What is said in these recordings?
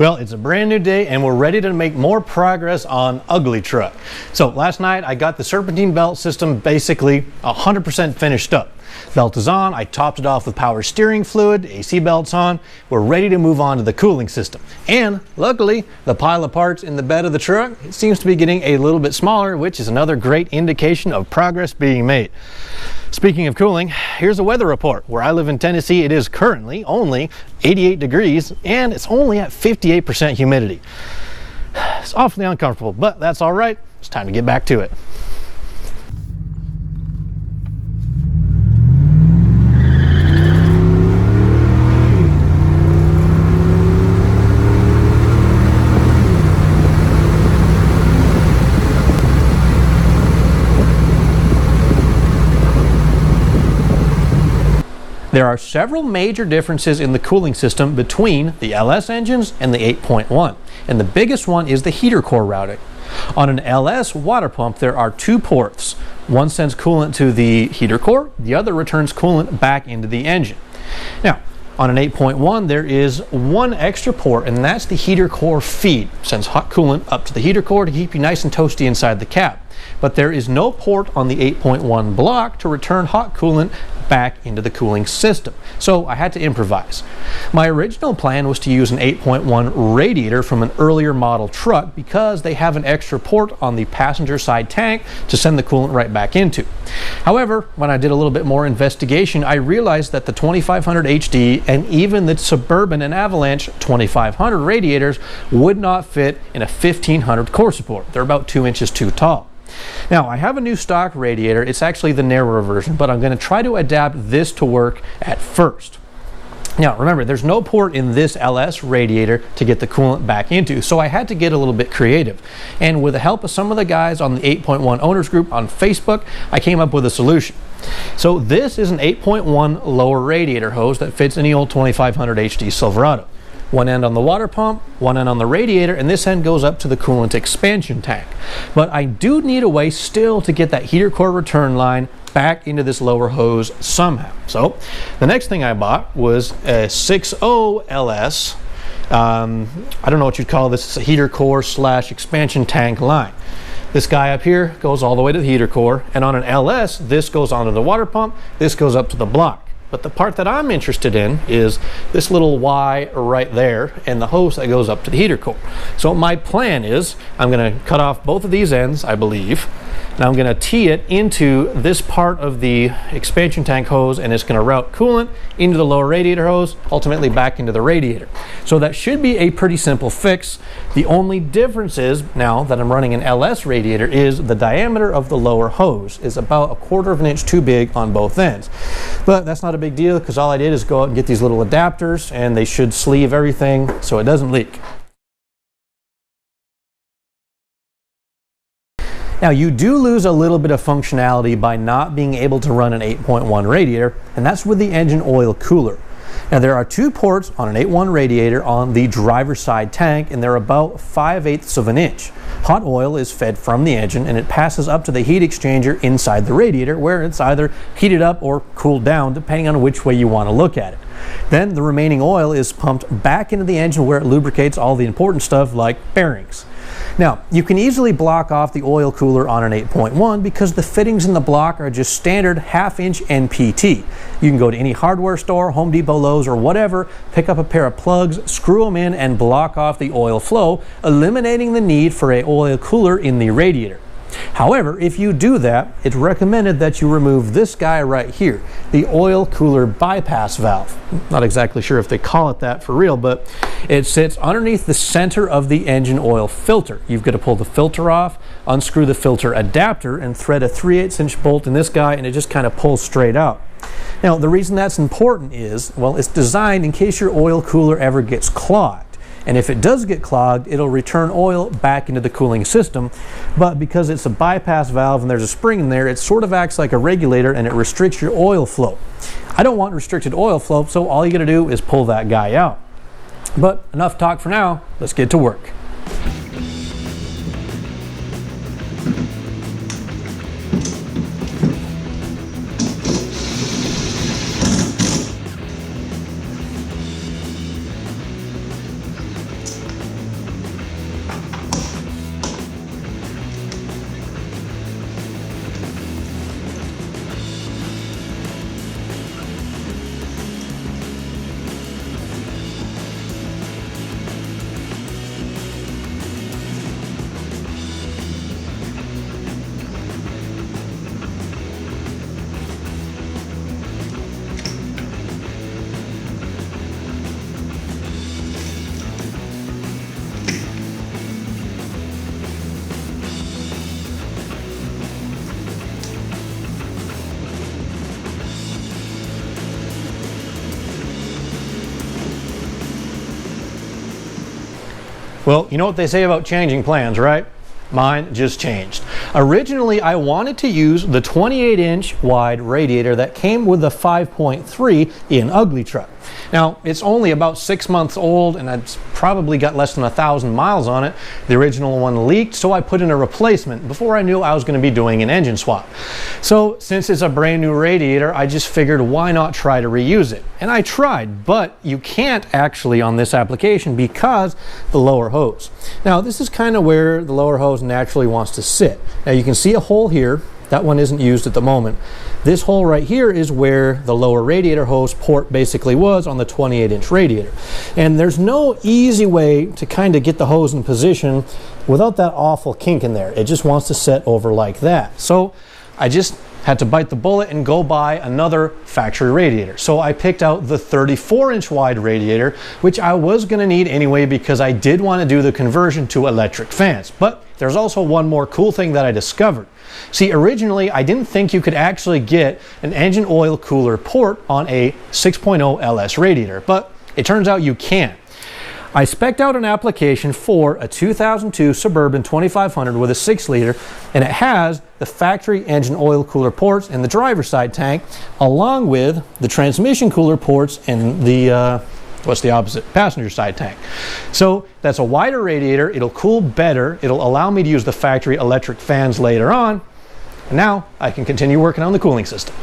Well, it's a brand new day and we're ready to make more progress on uglytruck. So last night I got the serpentine belt system basically 100% finished up. Belt is on, I topped it off with power steering fluid, AC belt's on, we're ready to move on to the cooling system. And luckily, the pile of parts in the bed of the truck seems to be getting a little bit smaller, which is another great indication of progress being made. Speaking of cooling, here's a weather report. Where I live in Tennessee, it is currently only 88 degrees and it's only at 58% humidity. It's awfully uncomfortable, but that's all right. It's time to get back to it. There are several major differences in the cooling system between the LS engines and the 8.1, and the biggest one is the heater core routing. On an LS water pump, there are two ports. One sends coolant to the heater core, the other returns coolant back into the engine. Now, on an 8.1, there is one extra port, and that's the heater core feed. Sends hot coolant up to the heater core to keep you nice and toasty inside the cab. But there is no port on the 8.1 block to return hot coolant back into the cooling system. So I had to improvise. My original plan was to use an 8.1 radiator from an earlier model truck because they have an extra port on the passenger side tank to send the coolant right back into. However, when I did a little bit more investigation, I realized that the 2500 HD and even the Suburban and Avalanche 2500 radiators would not fit in a 1500 core support. They're about 2 inches too tall. Now, I have a new stock radiator. It's actually the narrower version, but I'm going to try to adapt this to work at first. Now, remember, there's no port in this LS radiator to get the coolant back into, so I had to get a little bit creative. And with the help of some of the guys on the 8.1 owners group on Facebook, I came up with a solution. So this is an 8.1 lower radiator hose that fits any old 2500 HD Silverado. One end on the water pump, one end on the radiator, and this end goes up to the coolant expansion tank. But I do need a way still to get that heater core return line back into this lower hose somehow. So the next thing I bought was a 6.0 LS. I don't know what you'd call this. It's a heater core / expansion tank line. This guy up here goes all the way to the heater core, and on an LS, this goes onto the water pump, this goes up to the block. But the part that I'm interested in is this little Y right there and the hose that goes up to the heater core. So my plan is I'm going to cut off both of these ends, I believe, and I'm going to tee it into this part of the expansion tank hose, and it's going to route coolant into the lower radiator hose, ultimately back into the radiator. So that should be a pretty simple fix. The only difference is, now that I'm running an LS radiator, is the diameter of the lower hose is about 1/4 of an inch too big on both ends. But that's not a big deal because all I did is go out and get these little adapters, and they should sleeve everything so it doesn't leak. Now, you do lose a little bit of functionality by not being able to run an 8.1 radiator, and that's with the engine oil cooler. Now, there are two ports on an 8.1 radiator on the driver's side tank, and they're about 5/8 of an inch. Hot oil is fed from the engine, and it passes up to the heat exchanger inside the radiator, where it's either heated up or cooled down, depending on which way you want to look at it. Then the remaining oil is pumped back into the engine, where it lubricates all the important stuff like bearings. Now, you can easily block off the oil cooler on an 8.1 because the fittings in the block are just standard 1/2 inch NPT. You can go to any hardware store, Home Depot, Lowe's, or whatever, pick up a pair of plugs, screw them in, and block off the oil flow, eliminating the need for an oil cooler in the radiator. However, if you do that, it's recommended that you remove this guy right here, the oil cooler bypass valve. Not exactly sure if they call it that for real, but it sits underneath the center of the engine oil filter. You've got to pull the filter off, unscrew the filter adapter, and thread a 3/8 inch bolt in this guy, and it just kind of pulls straight out. Now, the reason that's important is, well, it's designed in case your oil cooler ever gets clogged. And if it does get clogged, it'll return oil back into the cooling system. But because it's a bypass valve and there's a spring in there, it sort of acts like a regulator and it restricts your oil flow. I don't want restricted oil flow, so all you gotta do is pull that guy out. But enough talk for now, let's get to work. Well, you know what they say about changing plans, right? Mine just changed. Originally, I wanted to use the 28-inch wide radiator that came with the 5.3 in uglytruck. Now, it's only about 6 months old and it's probably got less than 1,000 miles on it. The original one leaked, so I put in a replacement before I knew I was going to be doing an engine swap. So since it's a brand new radiator, I just figured why not try to reuse it. And I tried, but you can't actually on this application because the lower hose. Now, this is kind of where the lower hose naturally wants to sit. Now, you can see a hole here. That one isn't used at the moment. This hole right here is where the lower radiator hose port basically was on the 28-inch radiator. And there's no easy way to kind of get the hose in position without that awful kink in there. It just wants to set over like that. So I just had to bite the bullet and go buy another factory radiator. So I picked out the 34-inch wide radiator, which I was going to need anyway because I did want to do the conversion to electric fans. But there's also one more cool thing that I discovered. See, originally I didn't think you could actually get an engine oil cooler port on a 6.0 LS radiator, but it turns out you can. I spec'd out an application for a 2002 Suburban 2500 with a 6-liter, and it has the factory engine oil cooler ports in the driver's side tank, along with the transmission cooler ports in the what's the opposite? Passenger side tank. So that's a wider radiator, it'll cool better, it'll allow me to use the factory electric fans later on, and now I can continue working on the cooling system.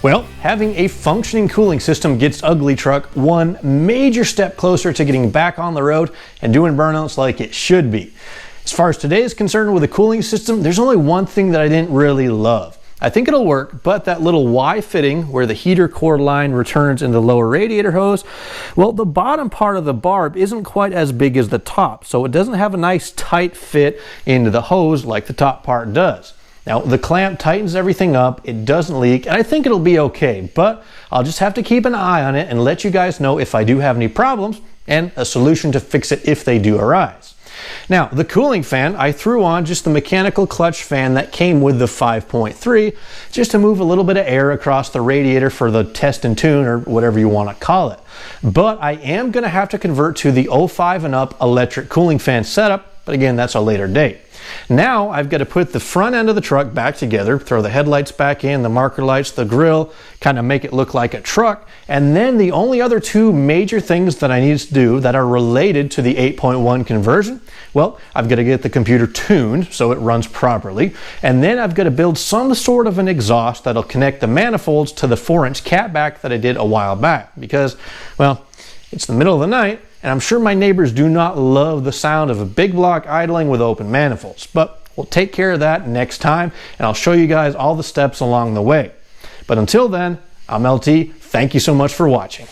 Well, having a functioning cooling system gets uglytruck one major step closer to getting back on the road and doing burnouts like it should be. As far as today is concerned with the cooling system, there's only one thing that I didn't really love. I think it'll work, but that little Y fitting where the heater core line returns in the lower radiator hose, well, the bottom part of the barb isn't quite as big as the top, so it doesn't have a nice tight fit into the hose like the top part does. Now, the clamp tightens everything up, it doesn't leak, and I think it'll be okay, but I'll just have to keep an eye on it and let you guys know if I do have any problems and a solution to fix it if they do arise. Now, the cooling fan, I threw on just the mechanical clutch fan that came with the 5.3 just to move a little bit of air across the radiator for the test and tune or whatever you want to call it. But I am going to have to convert to the 05 and up electric cooling fan setup, but again, that's a later date. Now I've got to put the front end of the truck back together, throw the headlights back in, the marker lights, the grill, kind of make it look like a truck, and then the only other two major things that I need to do that are related to the 8.1 conversion, well, I've got to get the computer tuned so it runs properly, and then I've got to build some sort of an exhaust that'll connect the manifolds to the 4-inch catback that I did a while back, because, well, it's the middle of the night, and I'm sure my neighbors do not love the sound of a big block idling with open manifolds, but we'll take care of that next time, and I'll show you guys all the steps along the way. But until then, I'm LT. Thank you so much for watching.